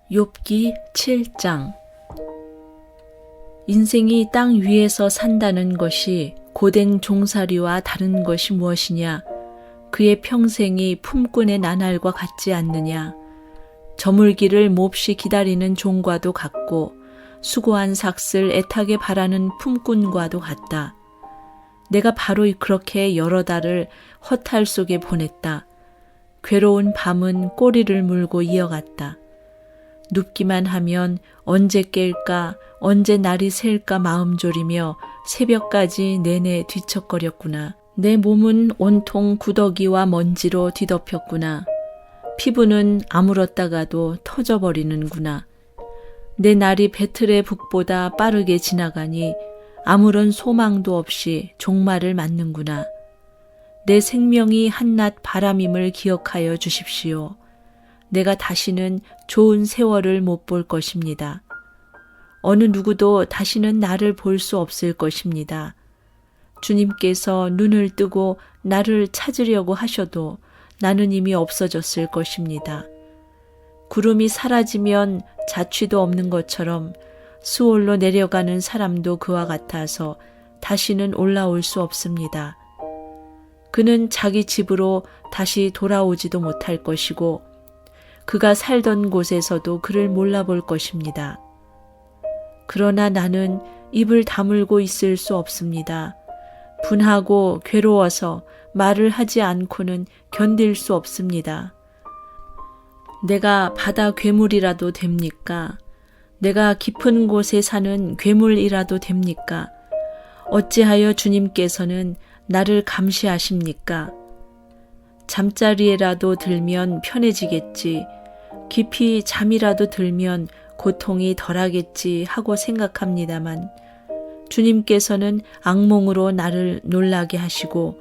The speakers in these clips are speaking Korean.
욥기 7장. 인생이 땅 위에서 산다는 것이 고된 종살이와 다른 것이 무엇이냐? 그의 평생이 품꾼의 나날과 같지 않느냐? 저물기를 몹시 기다리는 종과도 같고 수고한 삭슬 애타게 바라는 품꾼과도 같다. 내가 바로 그렇게 여러 달을 허탈 속에 보냈다. 괴로운 밤은 꼬리를 물고 이어갔다. 눕기만 하면 언제 깰까, 언제 날이 셀까 마음 졸이며 새벽까지 내내 뒤척거렸구나. 내 몸은 온통 구더기와 먼지로 뒤덮였구나. 피부는 아물었다가도 터져버리는구나. 내 날이 배틀의 북보다 빠르게 지나가니 아무런 소망도 없이 종말을 맞는구나. 내 생명이 한낱 바람임을 기억하여 주십시오. 내가 다시는 좋은 세월을 못 볼 것입니다. 어느 누구도 다시는 나를 볼 수 없을 것입니다. 주님께서 눈을 뜨고 나를 찾으려고 하셔도 나는 이미 없어졌을 것입니다. 구름이 사라지면 자취도 없는 것처럼 수월로 내려가는 사람도 그와 같아서 다시는 올라올 수 없습니다. 그는 자기 집으로 다시 돌아오지도 못할 것이고 그가 살던 곳에서도 그를 몰라볼 것입니다. 그러나 나는 입을 다물고 있을 수 없습니다. 분하고 괴로워서 말을 하지 않고는 견딜 수 없습니다. 내가 바다 괴물이라도 됩니까? 내가 깊은 곳에 사는 괴물이라도 됩니까? 어찌하여 주님께서는 나를 감시하십니까? 잠자리에라도 들면 편해지겠지. 깊이 잠이라도 들면 고통이 덜하겠지 하고 생각합니다만 주님께서는 악몽으로 나를 놀라게 하시고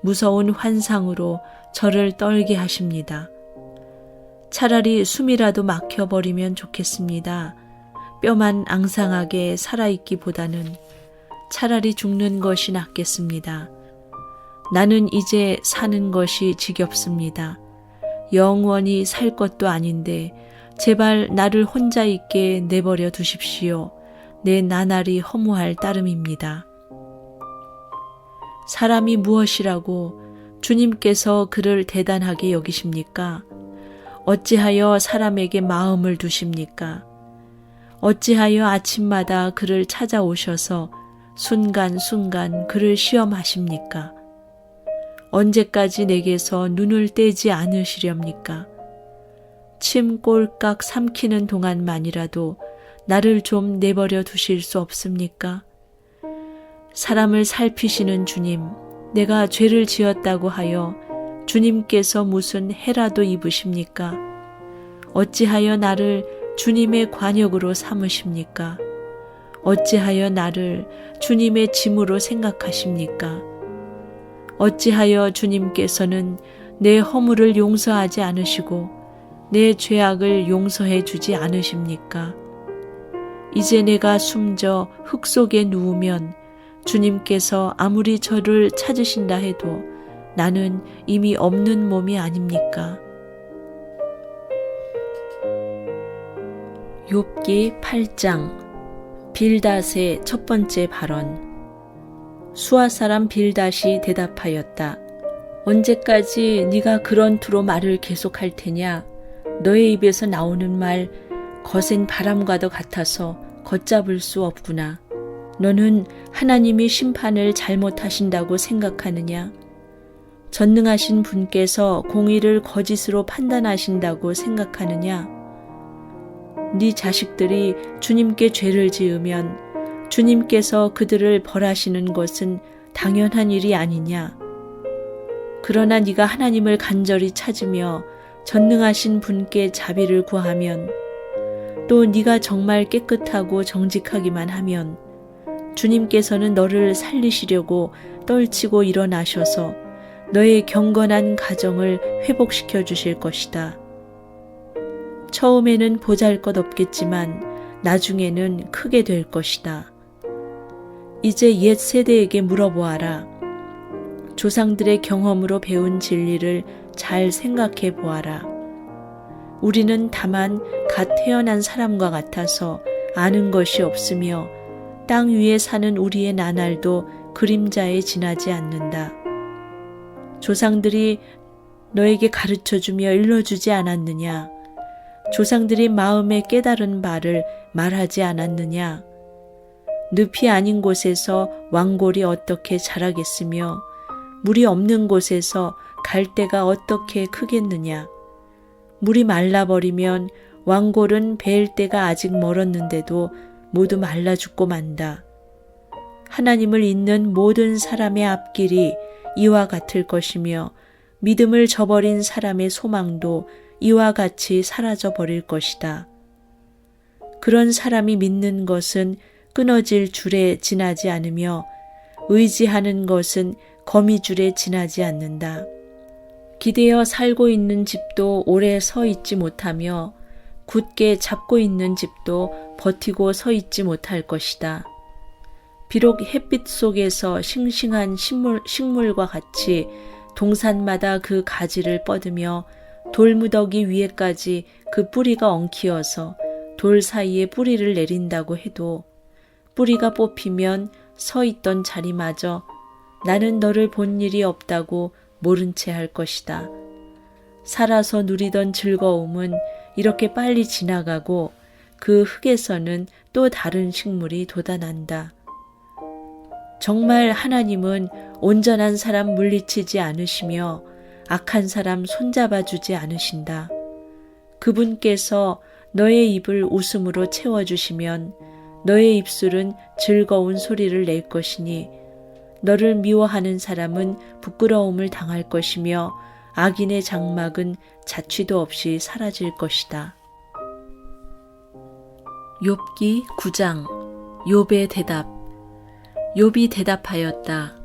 무서운 환상으로 저를 떨게 하십니다. 차라리 숨이라도 막혀버리면 좋겠습니다. 뼈만 앙상하게 살아있기보다는 차라리 죽는 것이 낫겠습니다. 나는 이제 사는 것이 지겹습니다. 영원히 살 것도 아닌데 제발 나를 혼자 있게 내버려 두십시오. 내 나날이 허무할 따름입니다. 사람이 무엇이라고 주님께서 그를 대단하게 여기십니까? 어찌하여 사람에게 마음을 두십니까? 어찌하여 아침마다 그를 찾아오셔서 순간순간 그를 시험하십니까? 언제까지 내게서 눈을 떼지 않으시렵니까? 침 꼴깍 삼키는 동안만이라도 나를 좀 내버려 두실 수 없습니까? 사람을 살피시는 주님, 내가 죄를 지었다고 하여 주님께서 무슨 해라도 입으십니까? 어찌하여 나를 주님의 관역으로 삼으십니까? 어찌하여 나를 주님의 짐으로 생각하십니까? 어찌하여 주님께서는 내 허물을 용서하지 않으시고 내 죄악을 용서해 주지 않으십니까? 이제 내가 숨져 흙 속에 누우면 주님께서 아무리 저를 찾으신다 해도 나는 이미 없는 몸이 아닙니까? 욥기 8장. 빌닷의 첫 번째 발언. 수아 사람 빌닷이 대답하였다. 언제까지 네가 그런 투로 말을 계속할 테냐? 너의 입에서 나오는 말 거센 바람과도 같아서 걷잡을 수 없구나. 너는 하나님이 심판을 잘못하신다고 생각하느냐? 전능하신 분께서 공의를 거짓으로 판단하신다고 생각하느냐? 네 자식들이 주님께 죄를 지으면 주님께서 그들을 벌하시는 것은 당연한 일이 아니냐? 그러나 네가 하나님을 간절히 찾으며 전능하신 분께 자비를 구하면 또 네가 정말 깨끗하고 정직하기만 하면 주님께서는 너를 살리시려고 떨치고 일어나셔서 너의 경건한 가정을 회복시켜 주실 것이다. 처음에는 보잘것없겠지만 나중에는 크게 될 것이다. 이제 옛 세대에게 물어보아라. 조상들의 경험으로 배운 진리를 잘 생각해 보아라. 우리는 다만 갓 태어난 사람과 같아서 아는 것이 없으며 땅 위에 사는 우리의 나날도 그림자에 지나지 않는다. 조상들이 너에게 가르쳐주며 일러주지 않았느냐? 조상들이 마음에 깨달은 바를 말하지 않았느냐? 늪이 아닌 곳에서 왕골이 어떻게 자라겠으며 물이 없는 곳에서 갈대가 어떻게 크겠느냐? 물이 말라버리면 왕골은 배일 때가 아직 멀었는데도 모두 말라 죽고 만다. 하나님을 잇는 모든 사람의 앞길이 이와 같을 것이며 믿음을 저버린 사람의 소망도 이와 같이 사라져 버릴 것이다. 그런 사람이 믿는 것은 끊어질 줄에 지나지 않으며 의지하는 것은 거미줄에 지나지 않는다. 기대어 살고 있는 집도 오래 서 있지 못하며 굳게 잡고 있는 집도 버티고 서 있지 못할 것이다. 비록 햇빛 속에서 싱싱한 식물과 같이 동산마다 그 가지를 뻗으며 돌무더기 위에까지 그 뿌리가 엉키어서 돌 사이에 뿌리를 내린다고 해도 뿌리가 뽑히면 서 있던 자리마저 나는 너를 본 일이 없다고 모른 채 할 것이다. 살아서 누리던 즐거움은 이렇게 빨리 지나가고 그 흙에서는 또 다른 식물이 돋아난다. 정말 하나님은 온전한 사람 물리치지 않으시며 악한 사람 손잡아 주지 않으신다. 그분께서 너의 입을 웃음으로 채워주시면 너의 입술은 즐거운 소리를 낼 것이니 너를 미워하는 사람은 부끄러움을 당할 것이며 악인의 장막은 자취도 없이 사라질 것이다. 욥기 9장 욥의 대답. 욥이 대답하였다.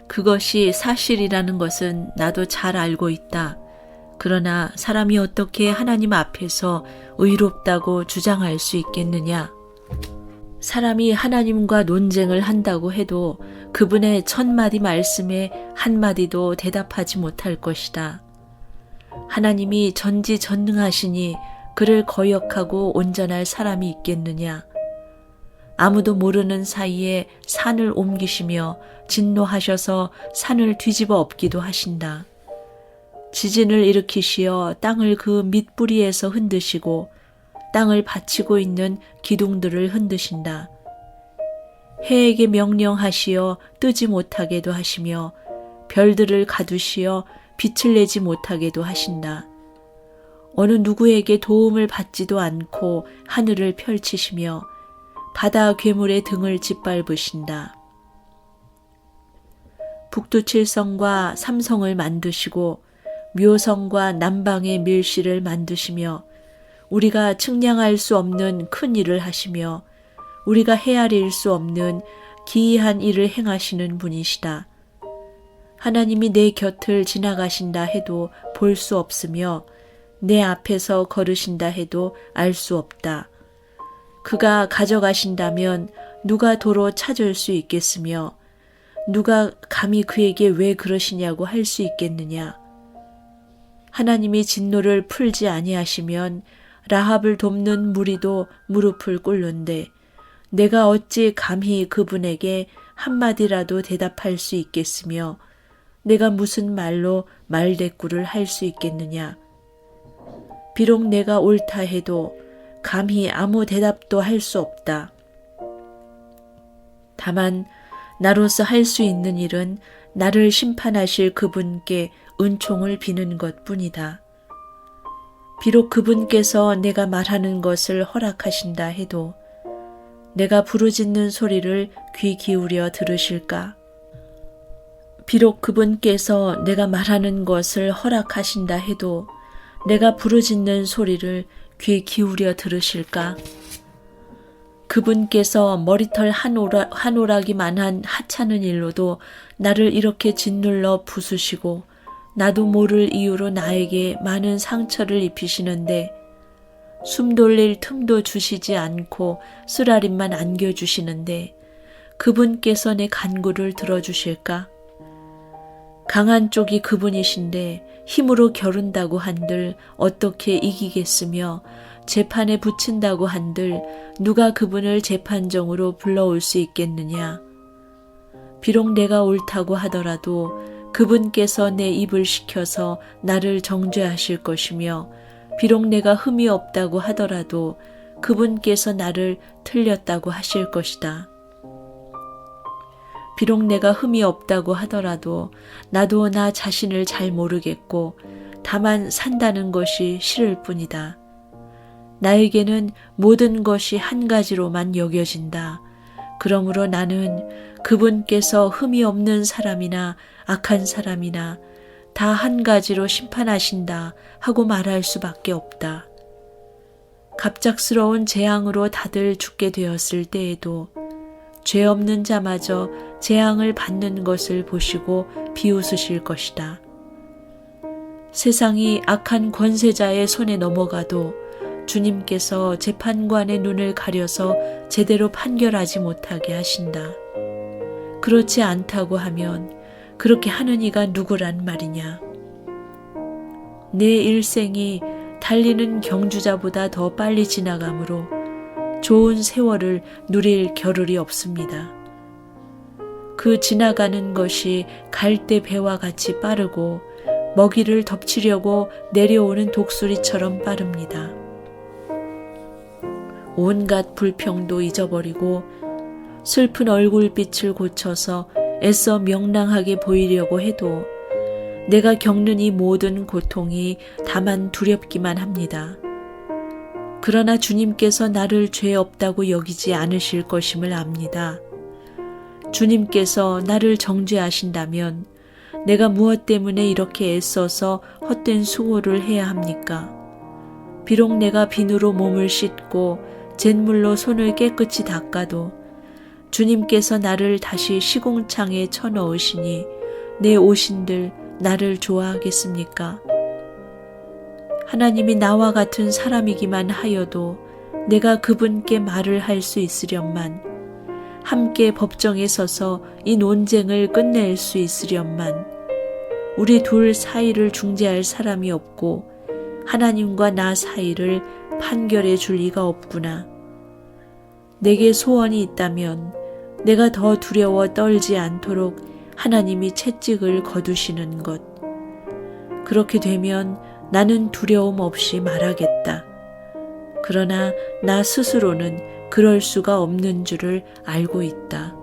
그것이 사실이라는 것은 나도 잘 알고 있다. 그러나 사람이 어떻게 하나님 앞에서 의롭다고 주장할 수 있겠느냐? 사람이 하나님과 논쟁을 한다고 해도 그분의 1000마디 말씀에 한마디도 대답하지 못할 것이다. 하나님이 전지전능하시니 그를 거역하고 온전할 사람이 있겠느냐? 아무도 모르는 사이에 산을 옮기시며 진노하셔서 산을 뒤집어 엎기도 하신다. 지진을 일으키시어 땅을 그 밑뿌리에서 흔드시고 땅을 받치고 있는 기둥들을 흔드신다. 해에게 명령하시어 뜨지 못하게도 하시며 별들을 가두시어 빛을 내지 못하게도 하신다. 어느 누구에게 도움을 받지도 않고 하늘을 펼치시며 바다 괴물의 등을 짓밟으신다. 북두칠성과 삼성을 만드시고 묘성과 남방의 밀실을 만드시며 우리가 측량할 수 없는 큰 일을 하시며 우리가 헤아릴 수 없는 기이한 일을 행하시는 분이시다. 하나님이 내 곁을 지나가신다 해도 볼 수 없으며 내 앞에서 걸으신다 해도 알 수 없다. 그가 가져가신다면 누가 도로 찾을 수 있겠으며 누가 감히 그에게 왜 그러시냐고 할 수 있겠느냐. 하나님이 진노를 풀지 아니하시면 라합을 돕는 무리도 무릎을 꿇는데 내가 어찌 감히 그분에게 한마디라도 대답할 수 있겠으며 내가 무슨 말로 말대꾸를 할 수 있겠느냐. 비록 내가 옳다 해도 감히 아무 대답도 할 수 없다. 다만 나로서 할 수 있는 일은 나를 심판하실 그분께 은총을 비는 것뿐이다. 비록 그분께서 내가 말하는 것을 허락하신다 해도 내가 부르짖는 소리를 귀 기울여 들으실까? 비록 그분께서 내가 말하는 것을 허락하신다 해도 내가 부르짖는 소리를 귀 기울여 들으실까? 그분께서 머리털 한 오락이만한 하찮은 일로도 나를 이렇게 짓눌러 부수시고 나도 모를 이유로 나에게 많은 상처를 입히시는데 숨 돌릴 틈도 주시지 않고 쓰라림만 안겨주시는데 그분께서 내 간구를 들어주실까? 강한 쪽이 그분이신데 힘으로 겨룬다고 한들 어떻게 이기겠으며 재판에 붙인다고 한들 누가 그분을 재판정으로 불러올 수 있겠느냐. 비록 내가 옳다고 하더라도 그분께서 내 입을 시켜서 나를 정죄하실 것이며 비록 내가 흠이 없다고 하더라도 그분께서 나를 틀렸다고 하실 것이다. 비록 내가 흠이 없다고 하더라도 나도 나 자신을 잘 모르겠고 다만 산다는 것이 싫을 뿐이다. 나에게는 모든 것이 한 가지로만 여겨진다. 그러므로 나는 그분께서 흠이 없는 사람이나 악한 사람이나 다 한 가지로 심판하신다 하고 말할 수밖에 없다. 갑작스러운 재앙으로 다들 죽게 되었을 때에도 죄 없는 자마저 재앙을 받는 것을 보시고 비웃으실 것이다. 세상이 악한 권세자의 손에 넘어가도 주님께서 재판관의 눈을 가려서 제대로 판결하지 못하게 하신다. 그렇지 않다고 하면 그렇게 하는 이가 누구란 말이냐. 내 일생이 달리는 경주자보다 더 빨리 지나가므로 좋은 세월을 누릴 겨를이 없습니다. 그 지나가는 것이 갈대 배와 같이 빠르고 먹이를 덮치려고 내려오는 독수리처럼 빠릅니다. 온갖 불평도 잊어버리고 슬픈 얼굴빛을 고쳐서 애써 명랑하게 보이려고 해도 내가 겪는 이 모든 고통이 다만 두렵기만 합니다. 그러나 주님께서 나를 죄 없다고 여기지 않으실 것임을 압니다. 주님께서 나를 정죄하신다면 내가 무엇 때문에 이렇게 애써서 헛된 수고를 해야 합니까? 비록 내가 비누로 몸을 씻고 잿물로 손을 깨끗이 닦아도 주님께서 나를 다시 시궁창에 쳐넣으시니 내 오신들 나를 좋아하겠습니까? 하나님이 나와 같은 사람이기만 하여도 내가 그분께 말을 할 수 있으련만, 함께 법정에 서서 이 논쟁을 끝낼 수 있으련만, 우리 둘 사이를 중재할 사람이 없고 하나님과 나 사이를 판결해 줄 리가 없구나. 내게 소원이 있다면 내가 더 두려워 떨지 않도록 하나님이 채찍을 거두시는 것. 그렇게 되면 나는 두려움 없이 말하겠다. 그러나 나 스스로는 그럴 수가 없는 줄을 알고 있다.